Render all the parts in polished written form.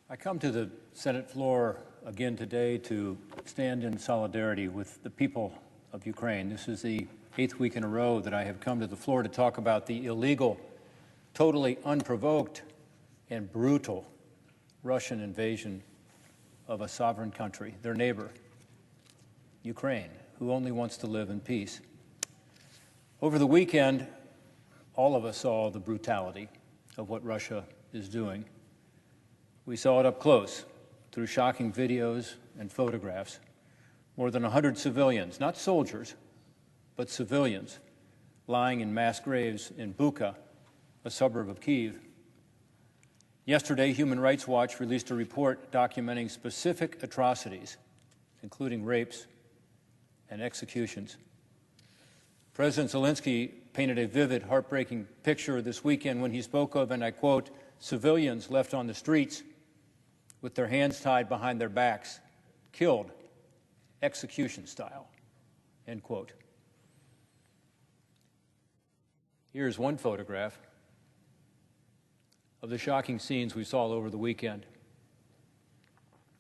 I come to the Senate floor again today to stand in solidarity with the people of Ukraine. This is the 8th week in a row that I have come to the floor to talk about the illegal, totally unprovoked, and brutal Russian invasion of a sovereign country, their neighbor, Ukraine, who only wants to live in peace. Over the weekend, all of us saw the brutality of what Russia is doing. We saw it up close through shocking videos and photographs. More than 100 civilians, not soldiers, but civilians, lying in mass graves in Bucha, a suburb of Kyiv. Yesterday, Human Rights Watch released a report documenting specific atrocities, including rapes and executions. President Zelensky painted a vivid, heartbreaking picture this weekend when he spoke of, and I quote, civilians left on the streets with their hands tied behind their backs, killed, execution style, end quote. Here's one photograph of the shocking scenes we saw over the weekend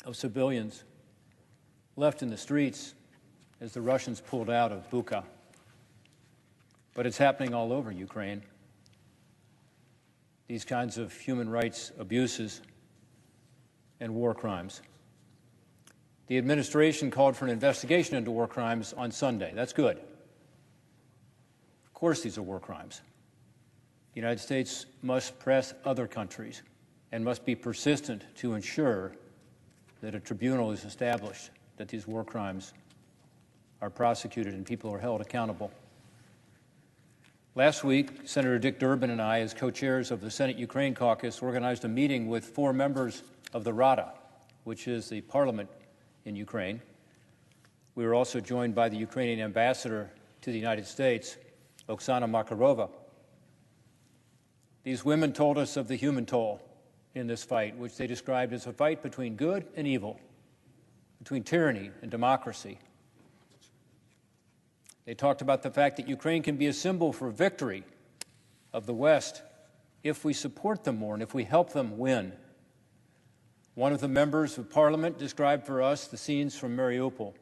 of civilians left in the streets as the Russians pulled out of Bucha. But it's happening all over Ukraine. These kinds of human rights abuses and war crimes. The administration called for an investigation into war crimes on Sunday. That's good. Of course these are war crimes. The United States must press other countries and must be persistent to ensure that a tribunal is established, that these war crimes are prosecuted and people are held accountable. Last week, Senator Dick Durbin and I, as co-chairs of the Senate Ukraine Caucus, organized a meeting with 4 members of the Rada, which is the parliament in Ukraine. We were also joined by the Ukrainian ambassador to the United States, Oksana Makarova. These women told us of the human toll in this fight, which they described as a fight between good and evil, between tyranny and democracy. They talked about the fact that Ukraine can be a symbol for victory of the West if we support them more and if we help them win. One of the members of Parliament described for us the scenes from Mariupol,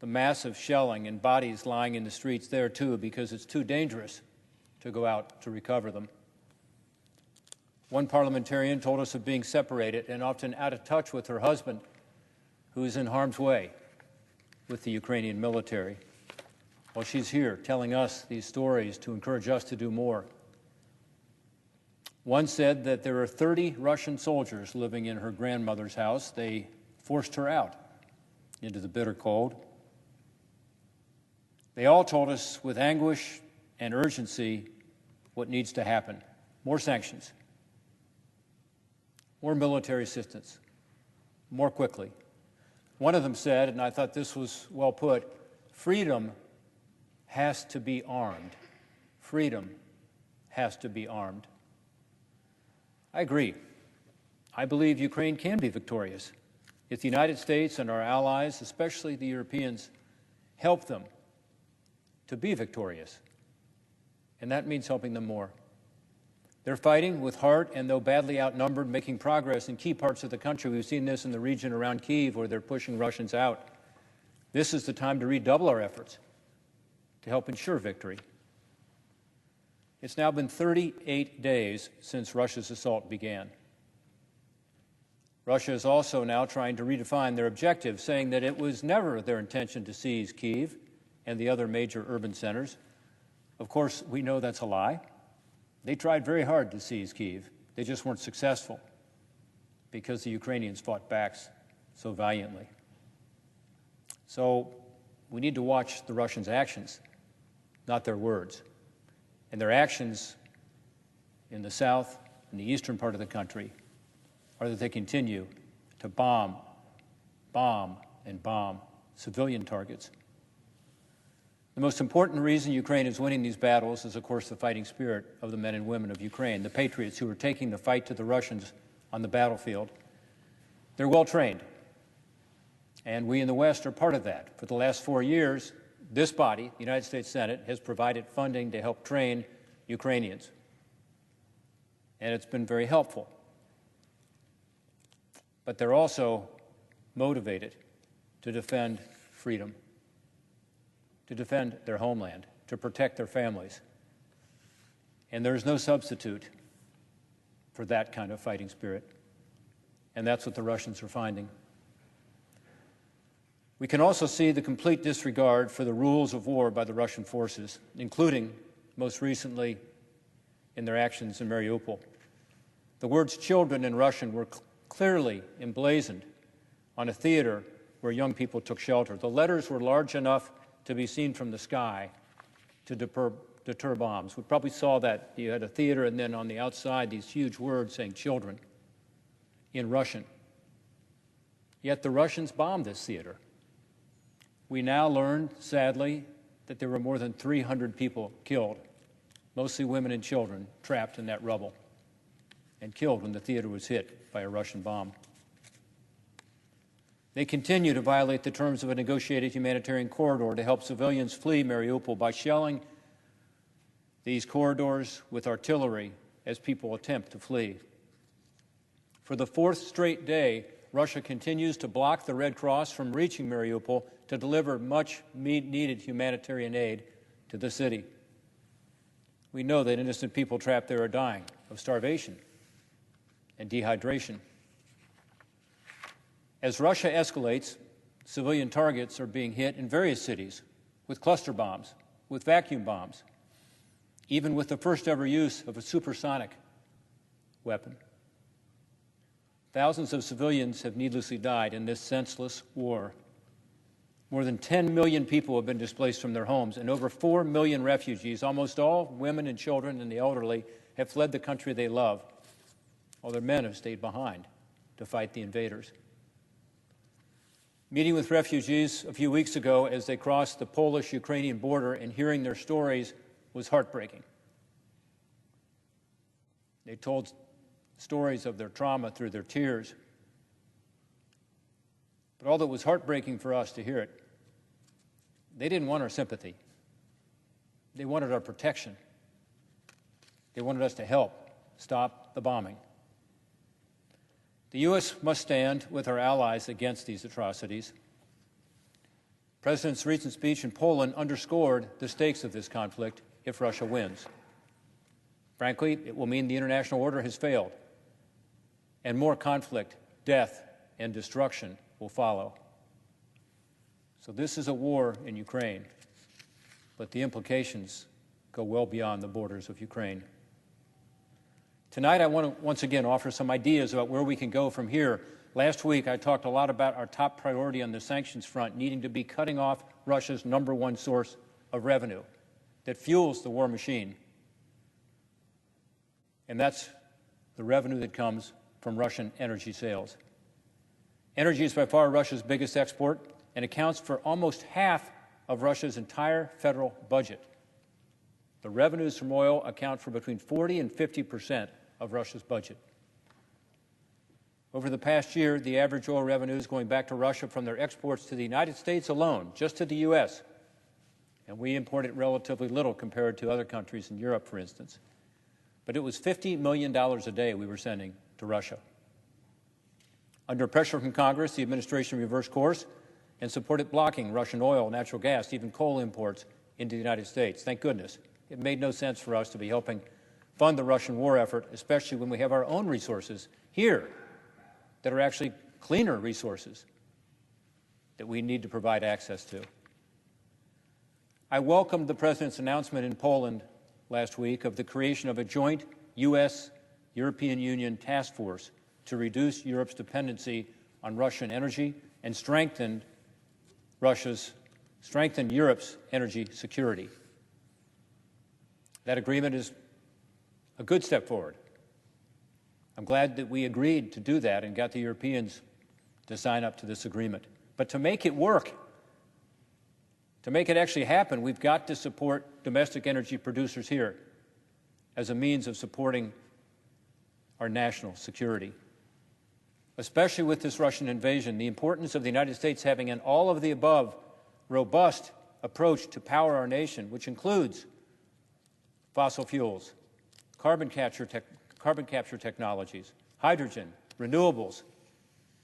the massive shelling and bodies lying in the streets there too because it's too dangerous to go out to recover them. One parliamentarian told us of being separated and often out of touch with her husband, who is in harm's way with the Ukrainian military. Well, she's here telling us these stories to encourage us to do more. One said that there are 30 Russian soldiers living in her grandmother's house. They forced her out into the bitter cold. They all told us with anguish and urgency what needs to happen. More sanctions, more military assistance, more quickly. One of them said, and I thought this was well put, freedom has to be armed. Freedom has to be armed. I agree. I believe Ukraine can be victorious if the United States and our allies, especially the Europeans, help them to be victorious. And that means helping them more. They're fighting with heart, and though badly outnumbered, making progress in key parts of the country. We've seen this in the region around Kyiv, where they're pushing Russians out. This is the time to redouble our efforts to help ensure victory. It's now been 38 days since Russia's assault began. Russia is also now trying to redefine their objective, saying that it was never their intention to seize Kyiv and the other major urban centers. Of course, we know that's a lie. They tried very hard to seize Kyiv. They just weren't successful because the Ukrainians fought back so valiantly. So we need to watch the Russians' actions, not their words. And their actions in the south and the eastern part of the country are that they continue to bomb, and bomb civilian targets. The most important reason Ukraine is winning these battles is, of course, the fighting spirit of the men and women of Ukraine, the patriots who are taking the fight to the Russians on the battlefield. They're well trained, and we in the West are part of that. For the last 4 years, this body, the United States Senate, has provided funding to help train Ukrainians, and it's been very helpful. but they're also motivated to defend freedom, to defend their homeland, to protect their families. And there's no substitute for that kind of fighting spirit. And that's what the Russians are finding. We can also see the complete disregard for the rules of war by the Russian forces, including, most recently, in their actions in Mariupol. The words children in Russian were clearly emblazoned on a theater where young people took shelter. The letters were large enough to be seen from the sky to deter bombs. We probably saw that. You had a theater, and then on the outside, these huge words saying children in Russian. Yet the Russians bombed this theater. We now learn, sadly, that there were more than 300 people killed, mostly women and children, trapped in that rubble and killed when the theater was hit by a Russian bomb. They continue to violate the terms of a negotiated humanitarian corridor to help civilians flee Mariupol by shelling these corridors with artillery as people attempt to flee. For the fourth straight day, Russia continues to block the Red Cross from reaching Mariupol to deliver much-needed humanitarian aid to the city. We know that innocent people trapped there are dying of starvation and dehydration. As Russia escalates, civilian targets are being hit in various cities with cluster bombs, with vacuum bombs, even with the first ever use of a supersonic weapon. Thousands of civilians have needlessly died in this senseless war. More than 10 million people have been displaced from their homes, and over 4 million refugees, almost all women and children and the elderly, have fled the country they love, while their men have stayed behind to fight the invaders. Meeting with refugees a few weeks ago as they crossed the Polish-Ukrainian border and hearing their stories was heartbreaking. They told stories of their trauma through their tears. But although it was heartbreaking for us to hear it, they didn't want our sympathy. They wanted our protection. They wanted us to help stop the bombing. The U.S. must stand with our allies against these atrocities. The President's recent speech in Poland underscored the stakes of this conflict if Russia wins. Frankly, it will mean the international order has failed, and more conflict, death, and destruction will follow. So this is a war in Ukraine, but the implications go well beyond the borders of Ukraine. Tonight, I want to once again offer some ideas about where we can go from here. Last week, I talked a lot about our top priority on the sanctions front, needing to be cutting off Russia's #1 source of revenue that fuels the war machine. And that's the revenue that comes from Russian energy sales. Energy is by far Russia's biggest export and accounts for almost half of Russia's entire federal budget. The revenues from oil account for between 40% and 50% of Russia's budget. Over the past year, the average oil revenues going back to Russia from their exports to the United States alone, just to the U.S., and we imported relatively little compared to other countries in Europe, for instance, but it was $50 million a day we were sending to Russia. Under pressure from Congress, the administration reversed course and supported blocking Russian oil, natural gas, even coal imports into the United States. Thank goodness. It made no sense for us to be helping fund the Russian war effort, especially when we have our own resources here that are actually cleaner resources that we need to provide access to. I welcomed the President's announcement in Poland last week of the creation of a joint U.S.-European Union task force to reduce Europe's dependency on Russian energy and strengthen Europe's energy security. That agreement is a good step forward. I'm glad that we agreed to do that and got the Europeans to sign up to this agreement. But to make it work, to make it actually happen, we've got to support domestic energy producers here as a means of supporting our national security. Especially with this Russian invasion, the importance of the United States having an all-of-the-above, robust approach to power our nation, which includes fossil fuels, carbon capture technologies, hydrogen, renewables,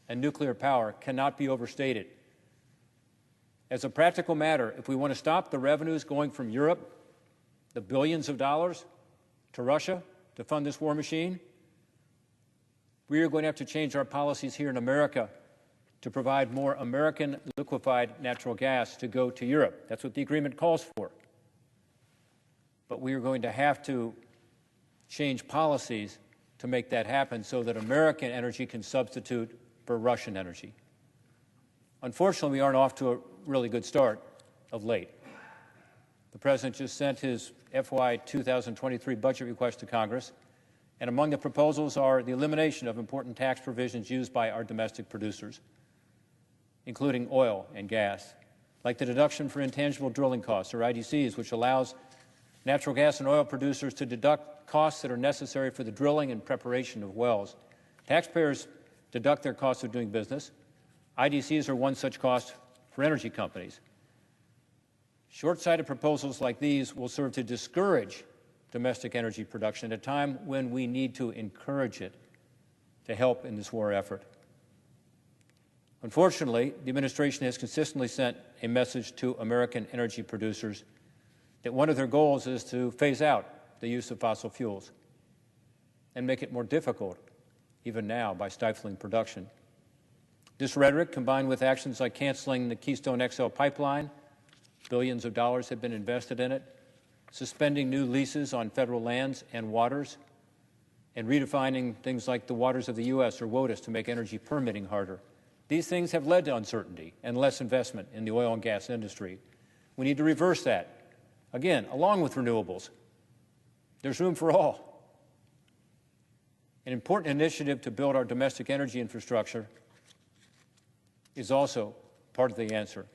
and nuclear power cannot be overstated. As a practical matter, if we want to stop the revenues going from Europe, the billions of dollars, to Russia to fund this war machine, we are going to have to change our policies here in America to provide more American liquefied natural gas to go to Europe. That's what the agreement calls for. But we are going to have to change policies to make that happen so that American energy can substitute for Russian energy. Unfortunately, we aren't off to a really good start of late. The President just sent his FY 2023 budget request to Congress, and among the proposals are the elimination of important tax provisions used by our domestic producers, including oil and gas, like the deduction for intangible drilling costs, or IDCs, which allows natural gas and oil producers to deduct costs that are necessary for the drilling and preparation of wells. Taxpayers deduct their costs of doing business. IDCs are one such cost for energy companies. Short-sighted proposals like these will serve to discourage domestic energy production at a time when we need to encourage it to help in this war effort. Unfortunately, the administration has consistently sent a message to American energy producers that one of their goals is to phase out the use of fossil fuels and make it more difficult, even now, by stifling production. This rhetoric, combined with actions like canceling the Keystone XL pipeline, billions of dollars have been invested in it, suspending new leases on federal lands and waters, and redefining things like the waters of the U.S. or WOTUS to make energy permitting harder. These things have led to uncertainty and less investment in the oil and gas industry. We need to reverse that. Again, along with renewables, there's room for all. An important initiative to build our domestic energy infrastructure is also part of the answer.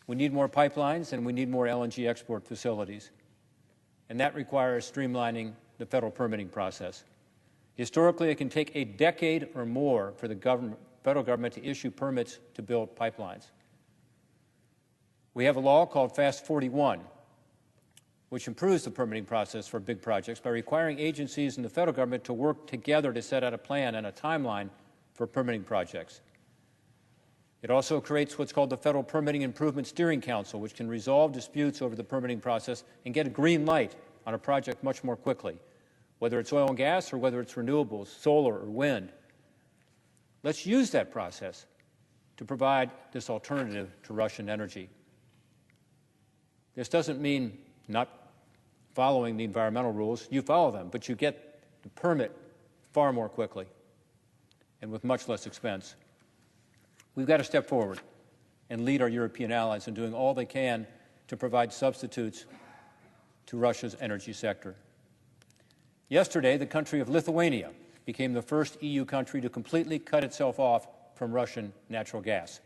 We need more pipelines and we need more LNG export facilities. And that requires streamlining the federal permitting process. Historically, it can take a decade or more for the federal government to issue permits to build pipelines. We have a law called Fast 41, which improves the permitting process for big projects by requiring agencies in the federal government to work together to set out a plan and a timeline for permitting projects. It also creates what's called the Federal Permitting Improvement Steering Council, which can resolve disputes over the permitting process and get a green light on a project much more quickly, whether it's oil and gas or whether it's renewables, solar or wind. Let's use that process to provide this alternative to Russian energy. This doesn't mean not following the environmental rules. You follow them, but you get the permit far more quickly and with much less expense. We've got to step forward and lead our European allies in doing all they can to provide substitutes to Russia's energy sector. Yesterday, the country of Lithuania became the first EU country to completely cut itself off from Russian natural gas.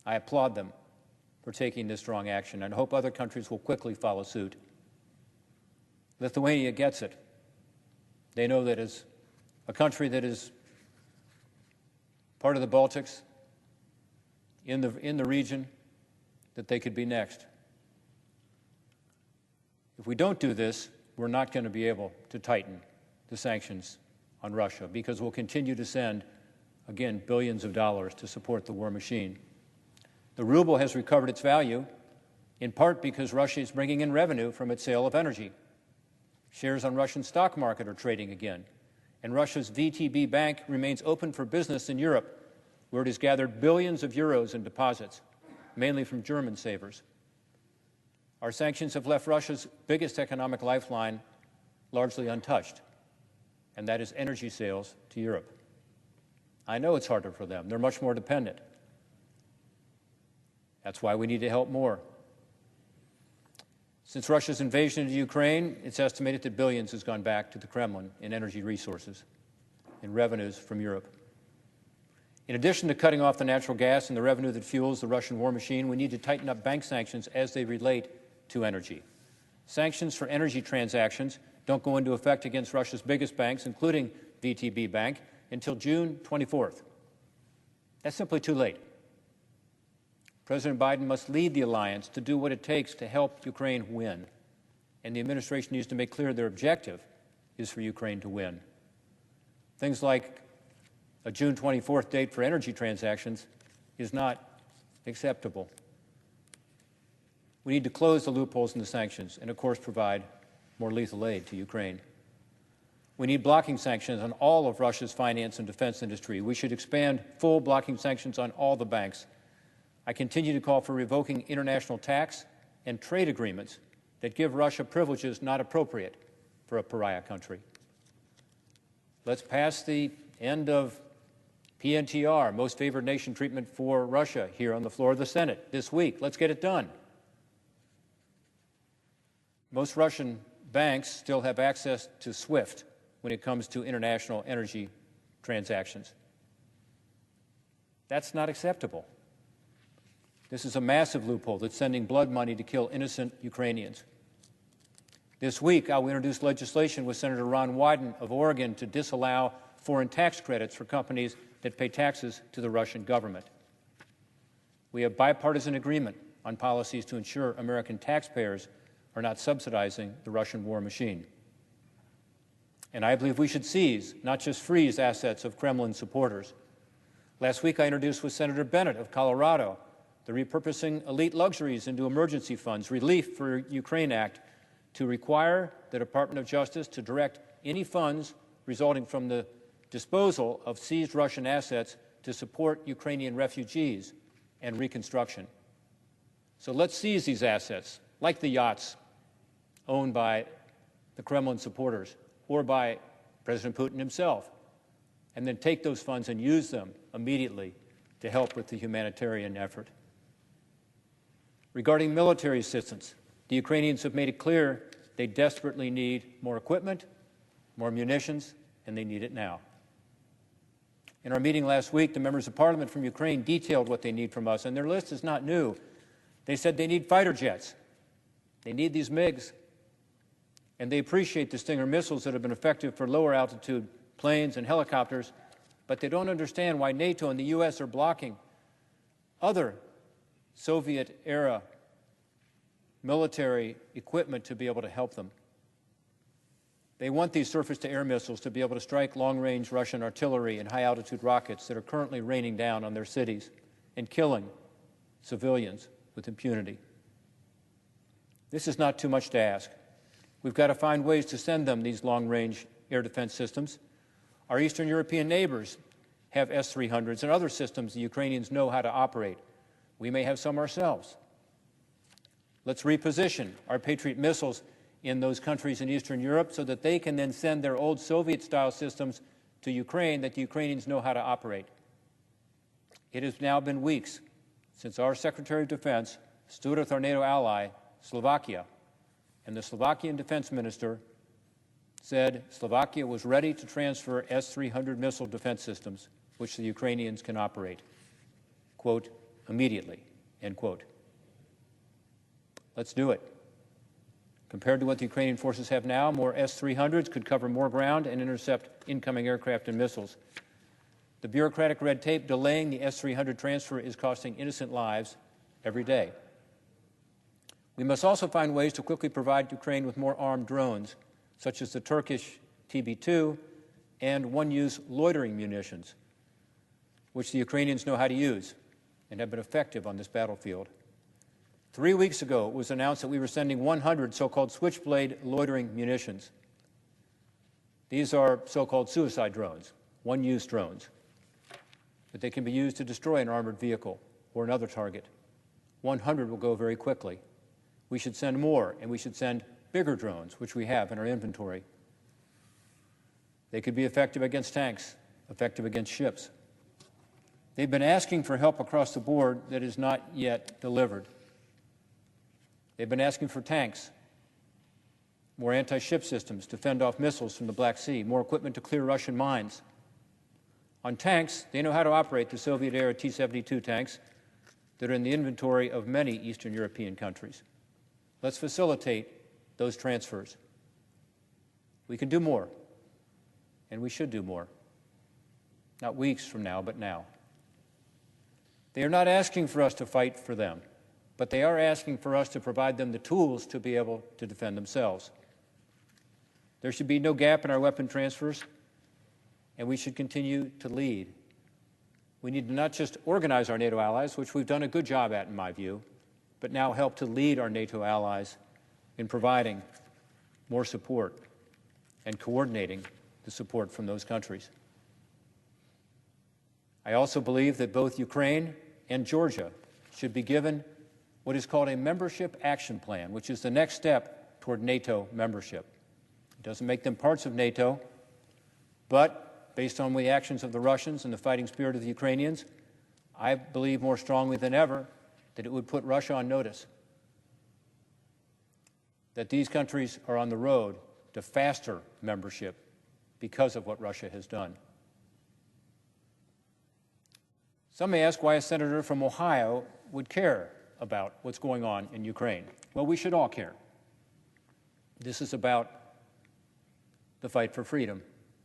I applaud them for taking this strong action and hope other countries will quickly follow suit. Lithuania gets it. They know that as a country that is part of the Baltics, in the region, that they could be next. If we don't do this, we're not going to be able to tighten the sanctions on Russia because we'll continue to send, again, billions of dollars to support the war machine. The ruble has recovered its value, in part because Russia is bringing in revenue from its sale of energy. Shares on Russian stock market are trading again, and Russia's VTB bank remains open for business in Europe, where it has gathered billions of euros in deposits, mainly from German savers. Our sanctions have left Russia's biggest economic lifeline largely untouched, and that is energy sales to Europe. I know it's harder for them. They're much more dependent. That's why we need to help more. Since Russia's invasion of Ukraine, it's estimated that billions has gone back to the Kremlin in energy resources and revenues from Europe. In addition to cutting off the natural gas and the revenue that fuels the Russian war machine, we need to tighten up bank sanctions as they relate to energy. Sanctions for energy transactions don't go into effect against Russia's biggest banks, including VTB Bank, until June 24th. That's simply too late. President Biden must lead the alliance to do what it takes to help Ukraine win, and the administration needs to make clear their objective is for Ukraine to win. Things like A June 24th date for energy transactions is not acceptable. We need to close the loopholes in the sanctions and, of course, provide more lethal aid to Ukraine. We need blocking sanctions on all of Russia's finance and defense industry. We should expand full blocking sanctions on all the banks. I continue to call for revoking international tax and trade agreements that give Russia privileges not appropriate for a pariah country. Let's pass the end of PNTR, most favored nation treatment for Russia, here on the floor of the Senate this week. Let's get it done. Most Russian banks still have access to SWIFT when it comes to international energy transactions. That's not acceptable. This is a massive loophole that's sending blood money to kill innocent Ukrainians. This week, I will introduce legislation with Senator Ron Wyden of Oregon to disallow foreign tax credits for companies that pay taxes to the Russian government. We have bipartisan agreement on policies to ensure American taxpayers are not subsidizing the Russian war machine. And I believe we should seize, not just freeze, assets of Kremlin supporters. Last week, I introduced with Senator Bennett of Colorado the Repurposing Elite Luxuries into Emergency Funds Relief for Ukraine Act to require the Department of Justice to direct any funds resulting from the disposal of seized Russian assets to support Ukrainian refugees and reconstruction. So let's seize these assets, like the yachts owned by the Kremlin supporters or by President Putin himself, and then take those funds and use them immediately to help with the humanitarian effort. Regarding military assistance, the Ukrainians have made it clear they desperately need more equipment, more munitions, and they need it now. In our meeting last week, the members of parliament from Ukraine detailed what they need from us, and their list is not new. They said they need fighter jets. They need these MiGs. And they appreciate the Stinger missiles that have been effective for lower altitude planes and helicopters, but they don't understand why NATO and the U.S. are blocking other Soviet-era military equipment to be able to help them. They want these surface-to-air missiles to be able to strike long-range Russian artillery and high-altitude rockets that are currently raining down on their cities and killing civilians with impunity. This is not too much to ask. We've got to find ways to send them these long-range air defense systems. Our Eastern European neighbors have S-300s and other systems the Ukrainians know how to operate. We may have some ourselves. Let's reposition our Patriot missiles in those countries in Eastern Europe so that they can then send their old Soviet-style systems to Ukraine that the Ukrainians know how to operate. It has now been weeks since our Secretary of Defense stood with our NATO ally, Slovakia, and the Slovakian defense minister said Slovakia was ready to transfer S-300 missile defense systems, which the Ukrainians can operate, quote, immediately, end quote. Let's do it. Compared to what the Ukrainian forces have now, more S-300s could cover more ground and intercept incoming aircraft and missiles. The bureaucratic red tape delaying the S-300 transfer is costing innocent lives every day. We must also find ways to quickly provide Ukraine with more armed drones, such as the Turkish TB2 and one-use loitering munitions, which the Ukrainians know how to use and have been effective on this battlefield. 3 weeks ago, it was announced that we were sending 100 so-called Switchblade loitering munitions. These are so-called suicide drones, one-use drones, but they can be used to destroy an armored vehicle or another target. 100 will go very quickly. We should send more, and we should send bigger drones, which we have in our inventory. They could be effective against tanks, effective against ships. They've been asking for help across the board that is not yet delivered. They've been asking for tanks, more anti-ship systems to fend off missiles from the Black Sea, more equipment to clear Russian mines. On tanks, they know how to operate the Soviet-era T-72 tanks that are in the inventory of many Eastern European countries. Let's facilitate those transfers. We can do more, and we should do more. Not weeks from now, but now. They are not asking for us to fight for them, but they are asking for us to provide them the tools to be able to defend themselves. There should be no gap in our weapon transfers, and we should continue to lead We need to not just organize our NATO allies, which we've done a good job at, in my view, but now help to lead our NATO allies in providing more support and coordinating the support from those countries. I also believe that both Ukraine and Georgia should be given what is called a membership action plan, which is the next step toward NATO membership. It doesn't make them parts of NATO, but based on the actions of the Russians and the fighting spirit of the Ukrainians, I believe more strongly than ever that it would put Russia on notice that these countries are on the road to faster membership because of what Russia has done. Some may ask why a senator from Ohio would care about what's going on in Ukraine. Well, we should all care. This is about the fight for freedom.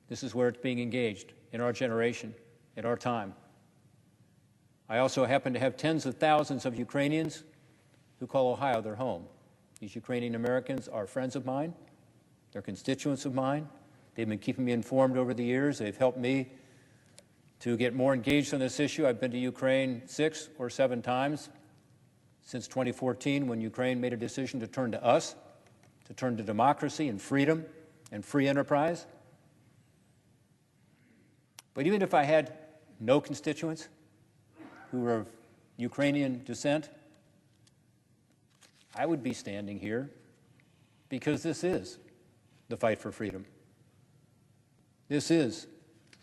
This is where it's being engaged in our generation, at our time. I also happen to have tens of thousands of Ukrainians who call Ohio their home. These Ukrainian Americans are friends of mine. They're constituents of mine. They've been keeping me informed over the years. They've helped me to get more engaged on this issue. I've been to Ukraine 6 or 7 times since 2014, when Ukraine made a decision to turn to us, to turn to democracy and freedom and free enterprise. But even if I had no constituents who were of Ukrainian descent, I would be standing here because this is the fight for freedom. This is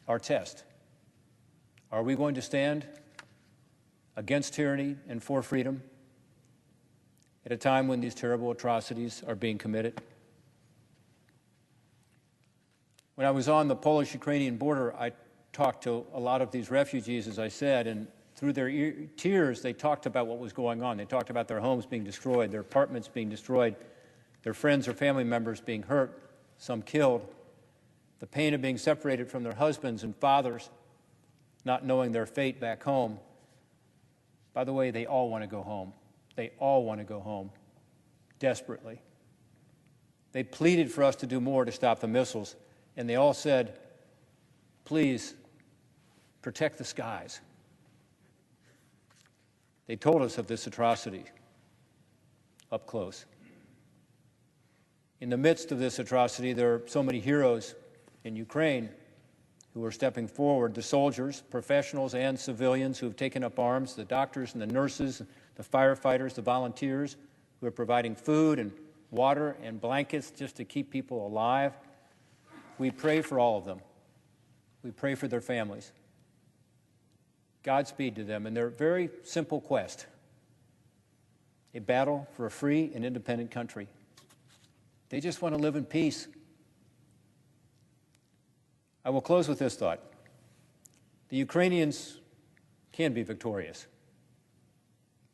our test. Are we going to stand against tyranny and for freedom at a time when these terrible atrocities are being committed? When I was on the Polish-Ukrainian border, I talked to a lot of these refugees, as I said, and through their tears, they talked about what was going on. They talked about their homes being destroyed, their apartments being destroyed, their friends or family members being hurt, some killed, the pain of being separated from their husbands and fathers, not knowing their fate back home. By the way, they all want to go home. They all want to go home, desperately. They pleaded for us to do more to stop the missiles, and they all said, please, protect the skies. They told us of this atrocity up close. In the midst of this atrocity, there are so many heroes in Ukraine who are stepping forward, the soldiers, professionals and civilians who have taken up arms, the doctors and the nurses, the firefighters, the volunteers who are providing food and water and blankets just to keep people alive. We pray for all of them. We pray for their families. Godspeed to them in their very simple quest, a battle for a free and independent country. They just want to live in peace. I will close with this thought. The Ukrainians can be victorious,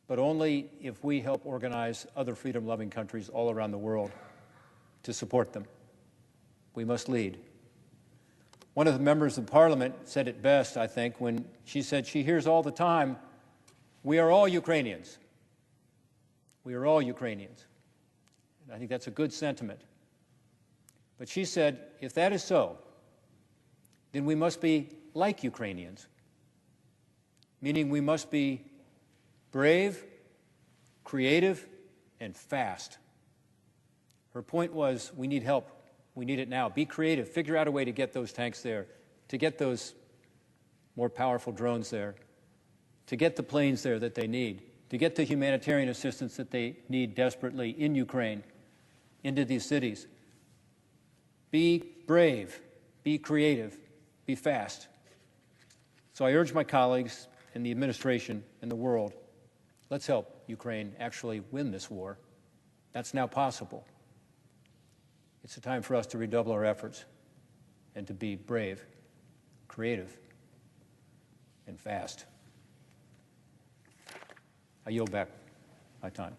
but only if we help organize other freedom-loving countries all around the world to support them. We must lead. One of the members of Parliament said it best, I think, when she said she hears all the time, we are all Ukrainians. We are all Ukrainians. And I think that's a good sentiment. But she said, if that is so, then we must be like Ukrainians, meaning we must be brave, creative, and fast. Her point was, we need help. We need it now. Be creative. Figure out a way to get those tanks there, to get those more powerful drones there, to get the planes there that they need, to get the humanitarian assistance that they need desperately in Ukraine, into these cities. Be brave. Be creative. Be fast. So I urge my colleagues in the administration and the world, let's help Ukraine actually win this war. That's now possible. It's a time for us to redouble our efforts and to be brave, creative, and fast. I yield back my time.